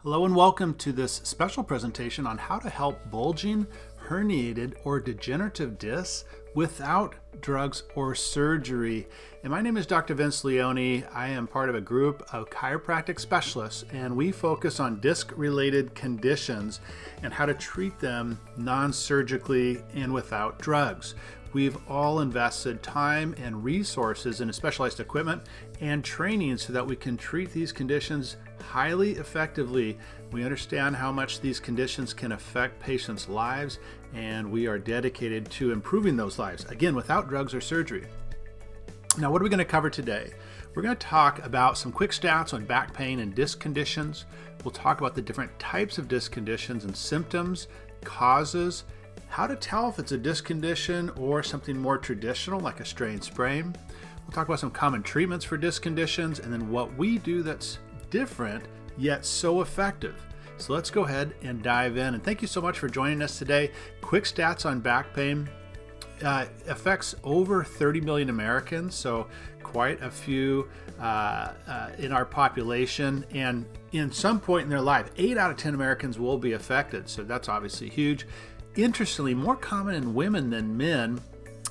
Hello and welcome to this special presentation on how to help bulging, herniated, or degenerative discs without drugs or surgery. And my name is Dr. Vince Leone. I am part of a group of chiropractic specialists, and we focus on disc-related conditions and how to treat them non-surgically and without drugs. We've all invested time and resources in specialized equipment and training so that we can treat these conditions highly effectively. We understand how much these conditions can affect patients' lives, and we are dedicated to improving those lives, again, without drugs or surgery. Now, what are we going to cover today? We're going to talk about some quick stats on back pain and disc conditions. We'll talk about the different types of disc conditions and symptoms, causes, how to tell if it's a disc condition or something more traditional like a strain sprain. We'll talk about some common treatments for disc conditions and then what we do that's different yet so effective. So let's go ahead and dive in. And thank you so much for joining us today. Quick stats on back pain. Affects over 30 million Americans, so quite a few in our population. And in some point in their life, 8 out of 10 Americans will be affected. So that's obviously huge. Interestingly, more common in women than men,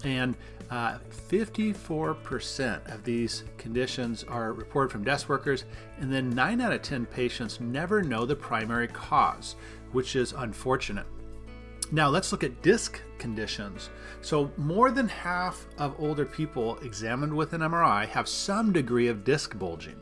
and 54% of these conditions are reported from desk workers, and then 9 out of 10 patients never know the primary cause, which is unfortunate. Now let's look at disc conditions. So more than half of older people examined with an MRI have some degree of disc bulging.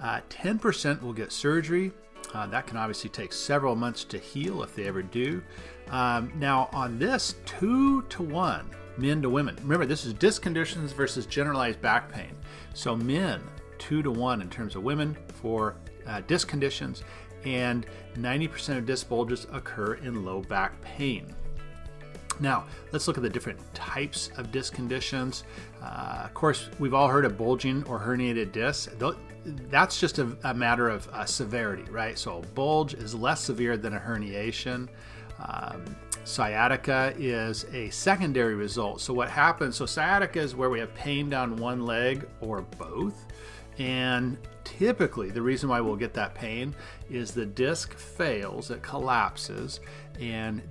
10% will get surgery. That can obviously take several months to heal if they ever do. Now on this, 2 to 1, men to women. Remember, this is disc conditions versus generalized back pain. So men, 2 to 1 in terms of women for disc conditions, and 90% of disc bulges occur in low back pain. Now, let's look at the different types of disc conditions. Of course, we've all heard of bulging or herniated discs. That's just a matter of severity, right? So a bulge is less severe than a herniation. Sciatica is a secondary result. So what happens, so sciatica is where we have pain down one leg or both. And typically the reason why we'll get that pain is the disc fails, it collapses, and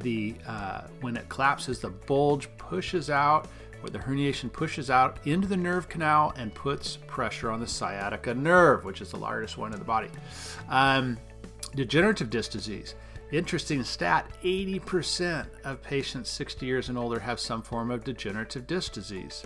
when it collapses, the bulge pushes out, or the herniation pushes out into the nerve canal and puts pressure on the sciatica nerve, which is the largest one in the body. Degenerative disc disease. Interesting stat, 80% of patients 60 years and older have some form of degenerative disc disease.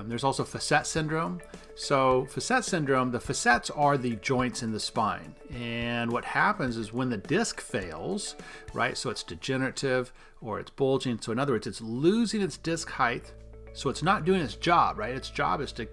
There's also facet syndrome. So facet syndrome, the facets are the joints in the spine. And what happens is when the disc fails, right, so it's degenerative or it's bulging. So in other words, it's losing its disc height. So it's not doing its job, right? Its job is to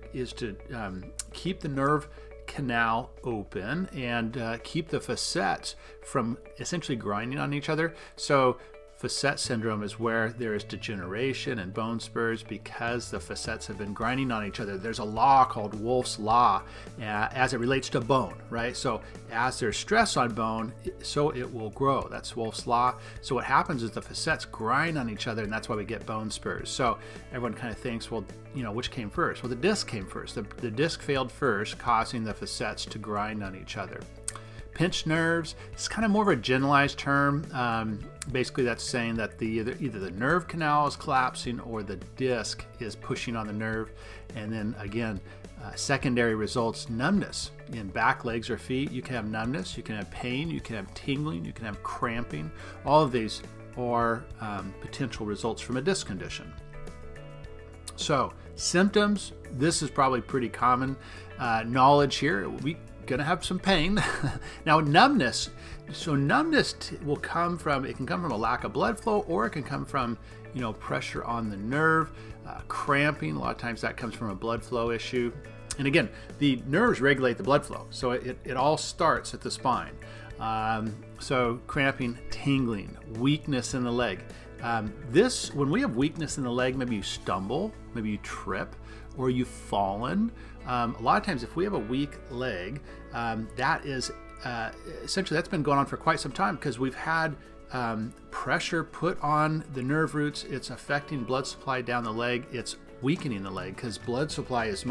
keep the nerve canal open and keep the facets from essentially grinding on each other. So facet syndrome is where there is degeneration and bone spurs because the facets have been grinding on each other. There's a law called Wolff's Law as it relates to bone, right? So as there's stress on bone, so it will grow. That's Wolff's Law. So what happens is the facets grind on each other, and that's why we get bone spurs. So everyone kind of thinks, well, which came first? Well, the disc came first. The disc failed first, causing the facets to grind on each other. Pinched nerves, it's kind of more of a generalized term. Basically, that's saying that either the nerve canal is collapsing or the disc is pushing on the nerve. And then again, secondary results, numbness in back, legs, or feet. You can have numbness, you can have pain, you can have tingling, you can have cramping. All of these are potential results from a disc condition. So symptoms, this is probably pretty common knowledge here. We're going to have some pain. Now numbness, so numbness will come from a lack of blood flow, or it can come from pressure on the nerve, cramping. A lot of times that comes from a blood flow issue. And again, the nerves regulate the blood flow, so it all starts at the spine. So cramping, tingling, weakness in the leg. When we have weakness in the leg, maybe you stumble, maybe you trip, or you've fallen. A lot of times if we have a weak leg, that is essentially that's been going on for quite some time because we've had pressure put on the nerve roots. It's affecting blood supply down the leg. It's weakening the leg, because blood supply is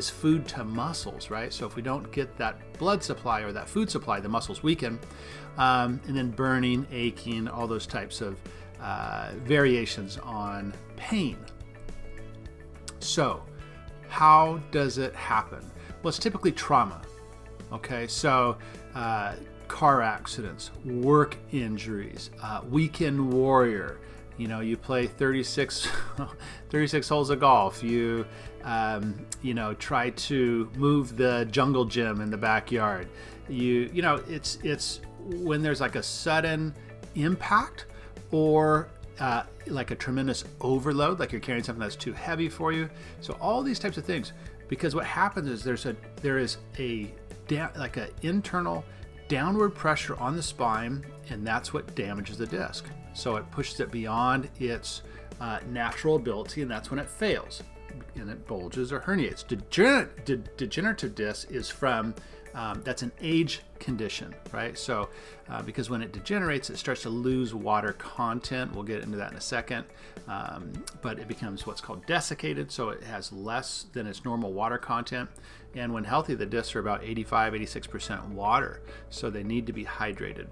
food to muscles, right? So if we don't get that blood supply or that food supply, the muscles weaken, and then burning, aching, all those types of variations on pain. So how does it happen? Well, it's typically trauma. Okay, so car accidents, work injuries, weekend warrior. You know, you play 36 holes of golf. You try to move the jungle gym in the backyard. It's when there's like a sudden impact or like a tremendous overload, like you're carrying something that's too heavy for you. So all these types of things, because what happens is there is an internal downward pressure on the spine, and that's what damages the disc. So it pushes it beyond its natural ability, and that's when it fails, and it bulges or herniates. Degenerative disc is from that's an age condition, right? So because when it degenerates, it starts to lose water content. We'll get into that in a second, but it becomes what's called desiccated, so it has less than its normal water content. And when healthy, the discs are about 85-86% water, so they need to be hydrated.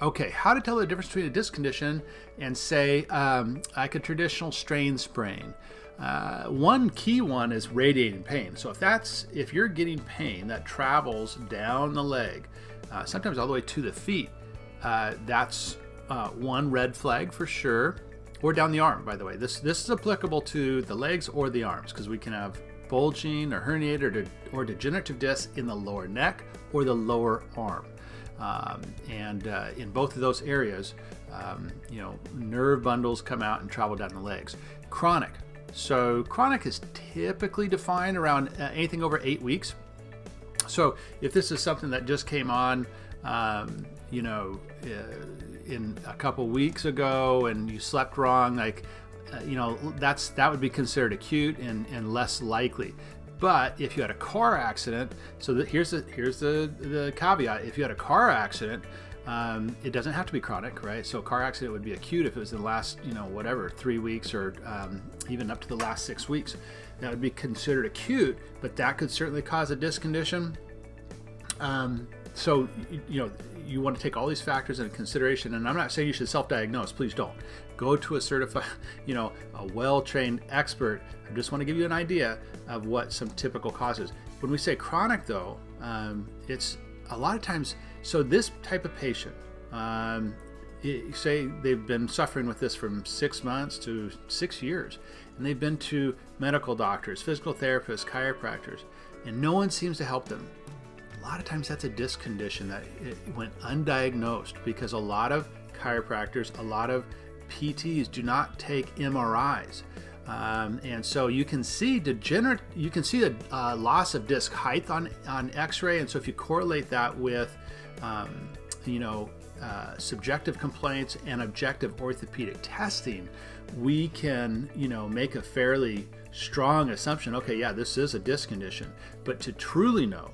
Okay, how to tell the difference between a disc condition and, say, like a traditional strain sprain. One key one is radiating pain. So if you're getting pain that travels down the leg, sometimes all the way to the feet, that's one red flag for sure. Or down the arm, by the way. This is applicable to the legs or the arms, because we can have bulging or herniated or degenerative discs in the lower neck or the lower arm. And in both of those areas, nerve bundles come out and travel down the legs. Chronic. So chronic is typically defined around anything over 8 weeks. So if this is something that just came on, in a couple weeks ago, and you slept wrong, that would be considered acute and less likely. But if you had a car accident, so here's the caveat: if you had a car accident, it doesn't have to be chronic, right? So a car accident would be acute if it was in the last, 3 weeks or even up to the last 6 weeks. That would be considered acute, but that could certainly cause a disc condition. So you want to take all these factors into consideration, and I'm not saying you should self-diagnose. Please don't. Go to a certified, a well-trained expert. I just want to give you an idea of what some typical causes. When we say chronic, though, it's a lot of times. So this type of patient, say they've been suffering with this from 6 months to 6 years, and they've been to medical doctors, physical therapists, chiropractors, and no one seems to help them. A lot of times that's a disc condition that it went undiagnosed, because a lot of chiropractors, a lot of PTs do not take MRIs. And so you can see the loss of disc height on X-ray. And so if you correlate that with, subjective complaints and objective orthopedic testing, we can, make a fairly strong assumption. Okay, yeah, this is a disc condition. But to truly know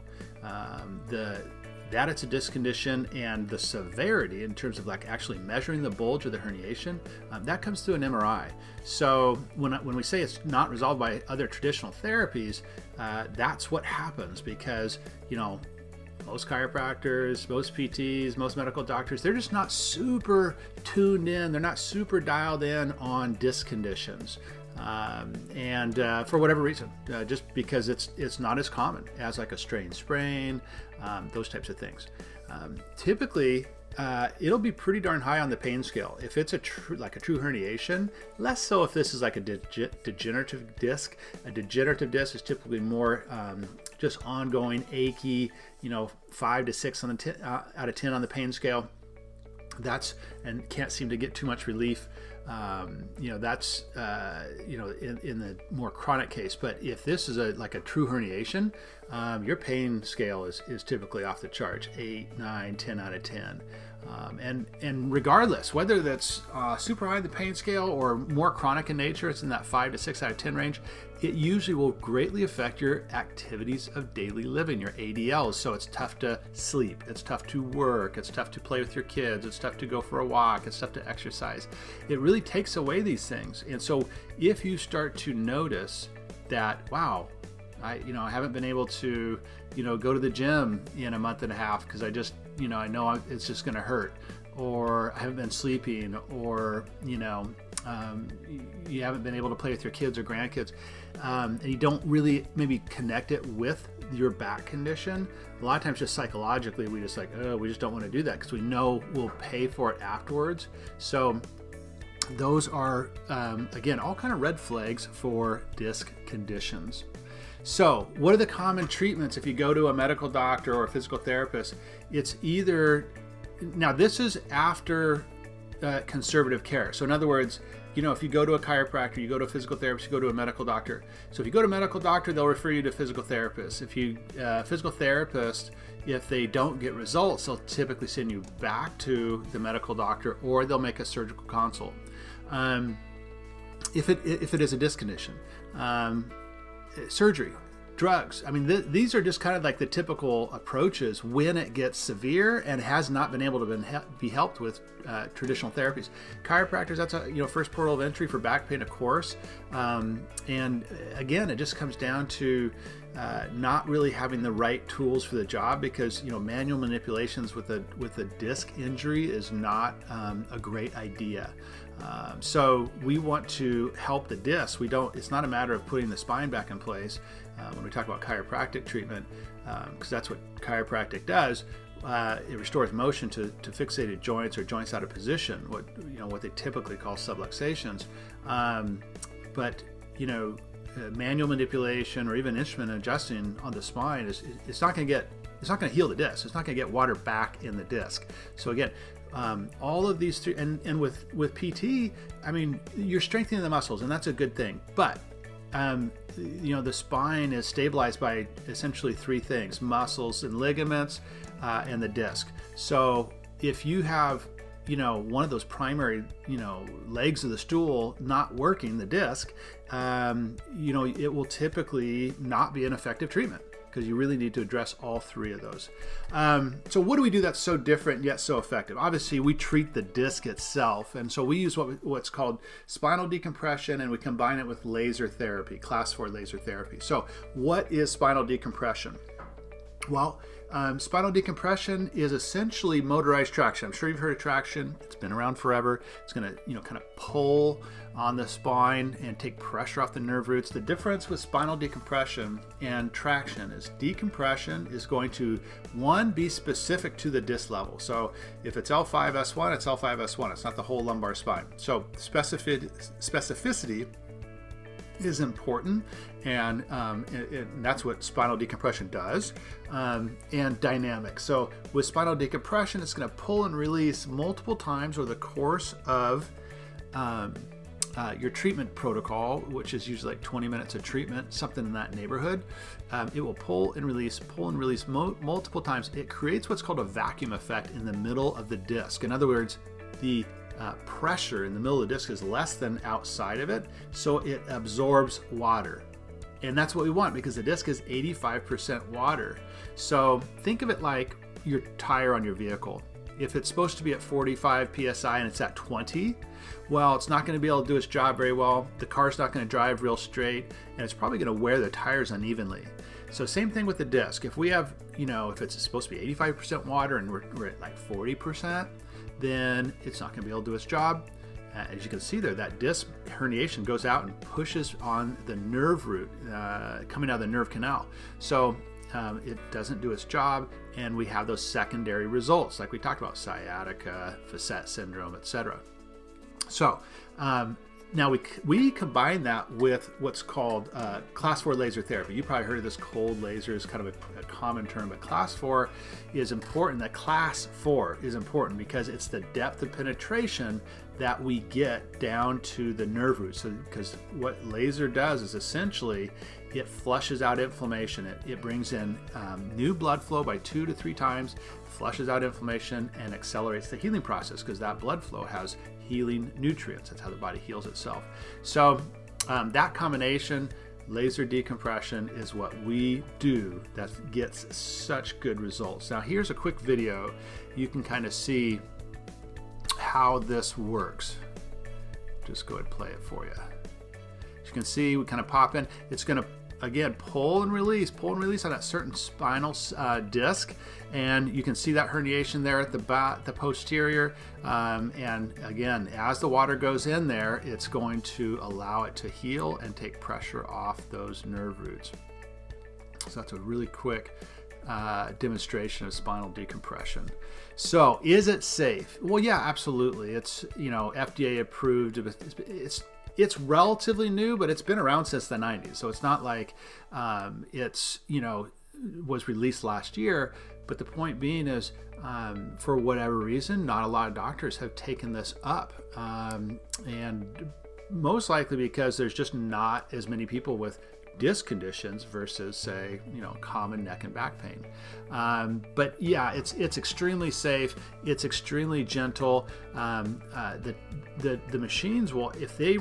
that it's a disc condition and the severity in terms of actually measuring the bulge or the herniation, that comes through an MRI. So when we say it's not resolved by other traditional therapies, that's what happens, because most chiropractors, most PTs, most medical doctors, they're just not super tuned in. They're not super dialed in on disc conditions. And for whatever reason, just because it's not as common as like a strain sprain, those types of things. Typically, it'll be pretty darn high on the pain scale. If it's a true herniation, less so if this is like a degenerative disc. A degenerative disc is typically more just ongoing, achy, 5 to 6 out of 10 on the pain scale. And can't seem to get too much relief. That's in the more chronic case. But if this is a true herniation, your pain scale is typically off the charts, 8, 9, 10 out of 10. And regardless, whether that's super high in the pain scale or more chronic in nature, it's in that 5 to 6 out of 10 range, it usually will greatly affect your activities of daily living, your ADLs. So it's tough to sleep, it's tough to work, it's tough to play with your kids, it's tough to go for a walk, it's tough to exercise. It really takes away these things. And so if you start to notice that, wow, I haven't been able to, go to the gym in a month and a half because I just, I know it's just going to hurt, or I haven't been sleeping, or, you haven't been able to play with your kids or grandkids, and you don't really maybe connect it with your back condition. A lot of times just psychologically, we just we just don't want to do that because we know we'll pay for it afterwards. So those are, again, all kind of red flags for disc conditions. So what are the common treatments if you go to a medical doctor or a physical therapist? It's either, now this is after conservative care. So in other words, if you go to a chiropractor, you go to a physical therapist, you go to a medical doctor. So if you go to a medical doctor, they'll refer you to a physical therapist. If you, physical therapist, if they don't get results, they'll typically send you back to the medical doctor, or they'll make a surgical consult. If it is a disc condition, surgery, drugs. I mean, these are just kind of like the typical approaches when it gets severe and has not been able to be helped with traditional therapies. Chiropractors, that's a first portal of entry for back pain, of course. And again, it just comes down to not really having the right tools for the job, because manual manipulations with a disc injury is not a great idea. So we want to help the disc. It's not a matter of putting the spine back in place when we talk about chiropractic treatment, because that's what chiropractic does. It restores motion to fixated joints or joints out of position, what they typically call subluxations. But manual manipulation or even instrument adjusting on the spine it's not going to heal the disc. It's not going to get water back in the disc. So again, all of these three, and with PT, I mean, you're strengthening the muscles, and that's a good thing. But the spine is stabilized by essentially three things: muscles and ligaments, and the disc. So if you have one of those primary legs of the stool not working, the disc, it will typically not be an effective treatment, because you really need to address all three of those. So what do we do that's so different yet so effective? Obviously, we treat the disc itself, and so we use what's called spinal decompression, and we combine it with laser therapy, class 4 laser therapy. So what is spinal decompression? Well, spinal decompression is essentially motorized traction. I'm sure you've heard of traction. It's been around forever. It's going to, kind of pull on the spine and take pressure off the nerve roots. The difference with spinal decompression and traction is decompression is going to, one, be specific to the disc level. So if it's L5S1, it's L5S1. It's not the whole lumbar spine. So specificity is important, and that's what spinal decompression does, and dynamic. So with spinal decompression, it's going to pull and release multiple times over the course of your treatment protocol, which is usually like 20 minutes of treatment, something in that neighborhood. It will pull and release multiple times. It creates what's called a vacuum effect in the middle of the disc. In other words, the pressure in the middle of the disc is less than outside of it, so it absorbs water. And that's what we want, because the disc is 85% water. So think of it like your tire on your vehicle. If it's supposed to be at 45 psi and it's at 20, well, it's not going to be able to do its job very well. The car's not going to drive real straight, and it's probably going to wear the tires unevenly. So same thing with the disc. If we have, if it's supposed to be 85% water and we're at like 40%, then it's not going to be able to do its job. As you can see there, that disc herniation goes out and pushes on the nerve root coming out of the nerve canal. So it doesn't do its job, and we have those secondary results like we talked about: sciatica, facet syndrome, etc. So now we combine that with what's called class 4 laser therapy. You probably heard of this. Cold laser is kind of a common term, but class 4 is important. That class 4 is important because it's the depth of penetration that we get down to the nerve roots. So, because what laser does is essentially it flushes out inflammation. It brings in new blood flow by 2 to 3 times, flushes out inflammation, and accelerates the healing process because that blood flow has healing nutrients. That's how the body heals itself. So that combination, laser decompression, is what we do that gets such good results. Now here's a quick video. You can kind of see how this works. Just go ahead and play it for you. As you can see, we kind of pop in. It's going to, again, pull and release on that certain spinal disc. And you can see that herniation there at the posterior. And again, as the water goes in there, it's going to allow it to heal and take pressure off those nerve roots. So that's a really quick demonstration of spinal decompression. So is it safe? Well, yeah, absolutely. It's, FDA approved. It's relatively new, but it's been around since the 90s. So it's not like was released last year. But the point being is, for whatever reason, not a lot of doctors have taken this up. And most likely because there's just not as many people with disc conditions versus, say, common neck and back pain. But yeah, it's extremely safe. It's extremely gentle. The machines will, if they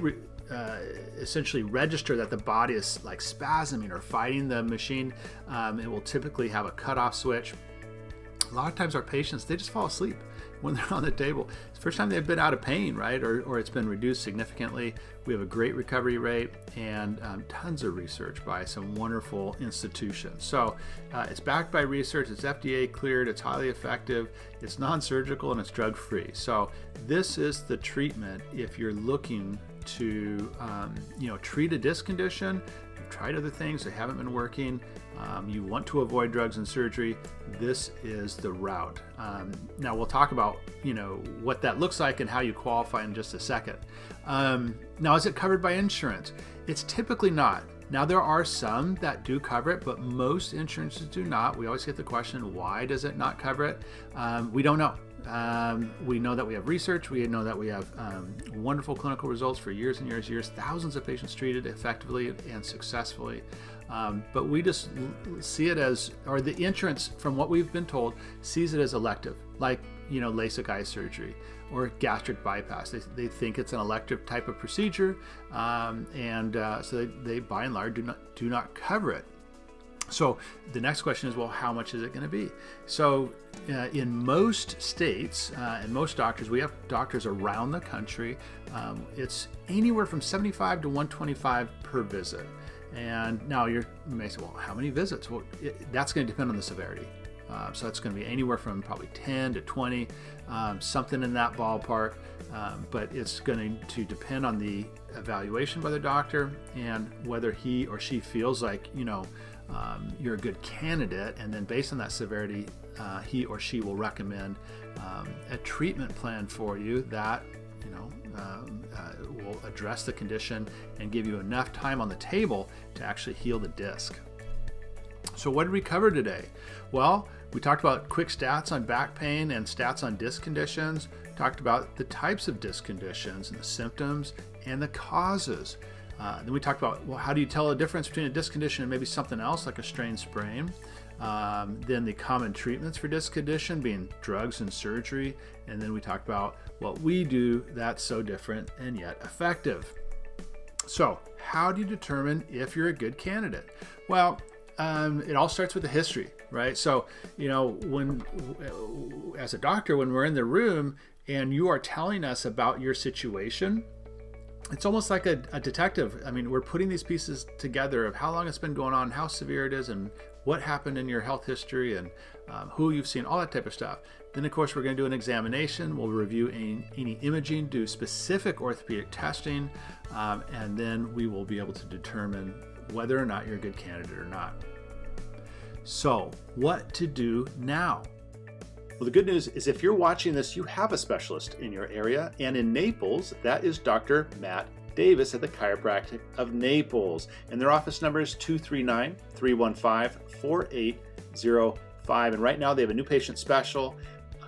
essentially register that the body is like spasming or fighting the machine, it will typically have a cutoff switch. A lot of times our patients, they just fall asleep when they're on the table. It's the first time they've been out of pain, right? Or it's been reduced significantly. We have a great recovery rate and tons of research by some wonderful institutions. So it's backed by research, it's FDA cleared, it's highly effective, it's non-surgical, and it's drug-free. So this is the treatment if you're looking to treat a disc condition. You've tried other things, they haven't been working. You want to avoid drugs and surgery. This is the route. Now we'll talk about what that looks like and how you qualify in just a second. Now, is it covered by insurance? It's typically not. Now there are some that do cover it, but most insurances do not. We always get the question, why does it not cover it? We don't know. We know that we have research. We know that we have wonderful clinical results for years and years and years, thousands of patients treated effectively and successfully. But we just see it as, or the insurance, from what we've been told, sees it as elective, like, LASIK eye surgery or gastric bypass. They think it's an elective type of procedure, so they by and large do not cover it. So the next question is, well, how much is it going to be? So in most states and most doctors, we have doctors around the country, it's anywhere from $75 to $125 per visit. And now you may say, well, how many visits? Well, that's going to depend on the severity. So it's going to be anywhere from probably 10 to 20, something in that ballpark. But it's going to depend on the evaluation by the doctor and whether he or she feels like, you're a good candidate. And then based on that severity, he or she will recommend a treatment plan for you that will address the condition and give you enough time on the table to actually heal the disc. So what did we cover today? Well, we talked about quick stats on back pain and stats on disc conditions, talked about the types of disc conditions and the symptoms and the causes. Then we talked about, well, how do you tell the difference between a disc condition and maybe something else like a strained sprain? Then the common treatments for disc condition being drugs and surgery. And then we talked about what we do that's so different and yet effective. So how do you determine if you're a good candidate? Well, it all starts with the history, right? So, when, as a doctor, when we're in the room and you are telling us about your situation, it's almost like a detective. I mean, we're putting these pieces together of how long it's been going on, how severe it is, and what happened in your health history, and who you've seen, all that type of stuff. Then, of course, we're going to do an examination. We'll review any imaging, do specific orthopedic testing, and then we will be able to determine whether or not you're a good candidate or not. So, what to do now? Well, the good news is if you're watching this, you have a specialist in your area, and in Naples, that is Dr. Matt Davis at the Chiropractic of Naples, and their office number is 239-315-4805, and right now they have a new patient special.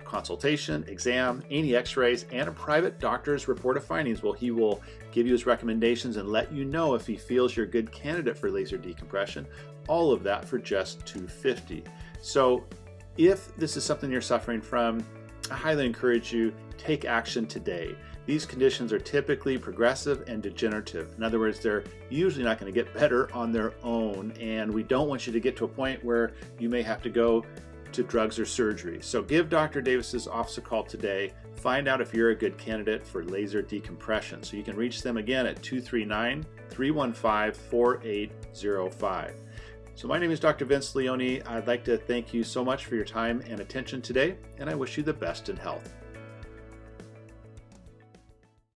consultation, exam, any x-rays, and a private doctor's report of findings. Well, he will give you his recommendations and let you know if he feels you're a good candidate for laser decompression. All of that for just $250. So if this is something you're suffering from, I highly encourage you, take action today. These conditions are typically progressive and degenerative. In other words, they're usually not going to get better on their own, and we don't want you to get to a point where you may have to go to drugs or surgery. So give Dr. Davis's office a call today. Find out if you're a good candidate for laser decompression. So you can reach them again at 239-315-4805. So my name is Dr. Vince Leone. I'd like to thank you so much for your time and attention today, and I wish you the best in health.